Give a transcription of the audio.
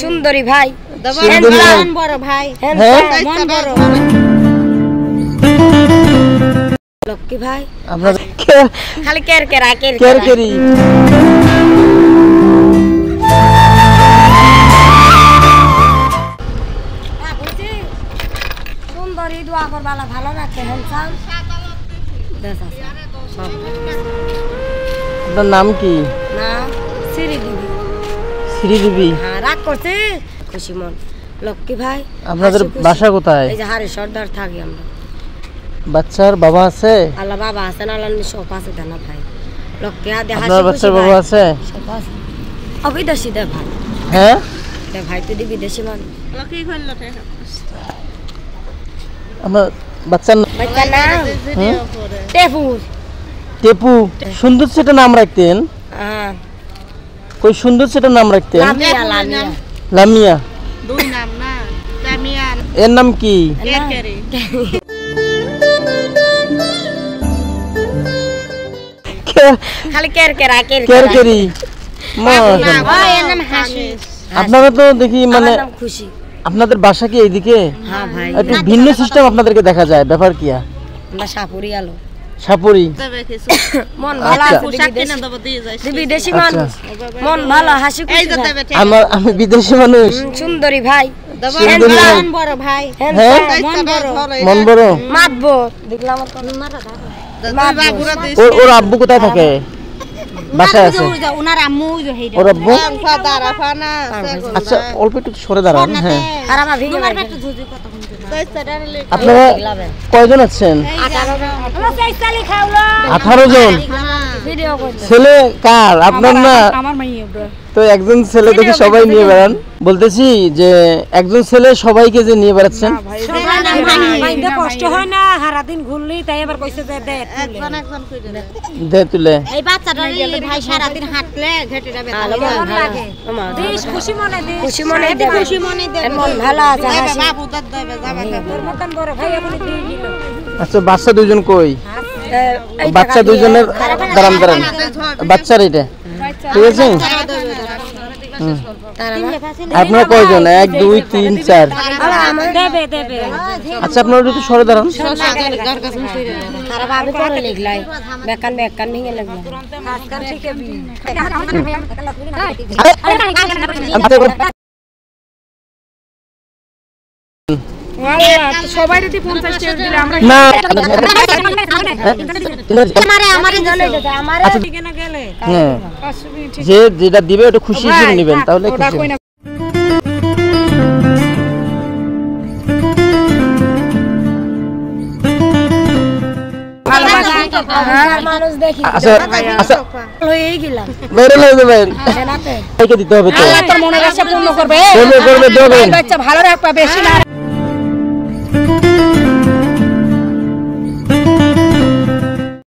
সুন্দরী ভাই, মন বড় ভাই, মন বড় লক্ষ্মী ভাই, আপনাদের খালি কের কেরা কেরকেরি সুন্দরী দোয়া করবালা ভালো রাখে হ্যান্ডসাম। আপনার নাম কি? না শ্রীদেবী। শ্রীদেবী, হ্যাঁ রাগ করছে খুশি মন। লক্ষ্মী ভাই, আপনাদের বাসা কোথায়? এই যে হারে সর্দার থাকি আমরা। বাচ্চার বাবা আছে? আল্লাহ বাবা আছে না, আল্লাহ সব আছে দেনা ভাই। লক্ষ্মী হাতে আপনার বাচ্চার বাবা আছে? সব আছে। অবিদেশি দে ভাই। হ্যাঁ দে ভাই, তুই বিদেশি মান। লক্ষ্মী কইলো তে আমার বাচ্চার বাচ্চা না টেপুর। টেপু, সুন্দর সেটা নাম রাখতেন? হ্যাঁ কই সুন্দর সেটা নাম রাখতেন? লামিয়া লামিয়া লামিয়া। দুই নাম না, লামিয়া এর নাম কি? কেরকেরি। খালি কের কেরা কেরকেরি। এর নাম হাসিস। আপনারা তো দেখি মানে খুশি। আপনাদের বাসা কি এইদিকে? হ্যাঁ ভাই, একটু ভিন্ন সিস্টেম আপনাদেরকে দেখা যায়, ব্যাপার কি? আমরা সাপুরি আলো সাপুরি। তবে কিছু মন ভালো আচ্ছা। আছে, পোশাক কিনে দেব দিয়ে যাইস। বিদেশি আচ্ছা। মানুষ মন ভালো, হাসি এই খুশি যে ভাই। তবে আমি বিদেশি মানুষ। সুন্দরী ভাই, সুন্দরী ভাই। মন বড় ভাই, হ্যাঁ মন বড় মন বড়। মাতবো দেখলাম আমার কোন বাবুরা দিস। ওর আব্বু কোথায় থাকে? বাসায় আছে উনার আম্মু যে হেইডা ওর আব্বু? ফাদারা ফানা আচ্ছা অল্প একটু সরে দাঁড়ান। হ্যাঁ আর আমার ভিগে তোমার একটু ঝুজি কথা শুনতে আপনারা কয়জন আছেন? 18 জন। ভিডিও করতে ছেলে কার? আপনার না? আমার মাইয়া তো একজন ছেলে দেখে সবাই নিয়ে বেড়ান। বলতেছি যে একজন ছেলে সবাইকে যে নিয়ে বেড়াচ্ছেন। ভাইদের কষ্ট হয় না, সারা দিন ঘুরলি তাই এবার কইছে যে দে একজন একজন কইরা দে তুলে। এই বাচ্চাটা ভাই সারা দিন হাঁটলে ঘেটেটা ব্যথা লাগে। দেশ খুশি মনে দে, খুশি মনে দে, খুশি মনে দে। মন ভালো আছে, হাসি বাবু দাদ দেবে যাবে তোর মতন বড় ভাই এখন দিয়ে দিল। আচ্ছা বাচ্চা দুইজন কই? বাচ্চা দুইজনের দাঁড়ান দাঁড়ান। বাচ্চার এটা ঠিক আছে। আপনারা কয়জন? 1 2 3 4। দেবে দেবে। আচ্ছা আপনারা একটু সরে দাঁড়ান। খারাপ আমি করে লিখলাই বেকান বেকান ভেঙে লাগলো। সবাই যদি 50 টাকা দিলে আমরা না আমারে দিকে না গেলে হ্যাঁ যে যেটা দিবে ওটা খুশি হিসেবে নেবেন, তাহলে খুশি। মানুষ দেখি আচ্ছা আচ্ছা হয়ে গেলাম বাইরে লয়ে যাবেন। একে দিতে হবে তো। আল্লাহ তোর মনের আশা পূর্ণ করবে। করবে দেবেন। বাচ্চা ভালো রাখবা, বেশি না।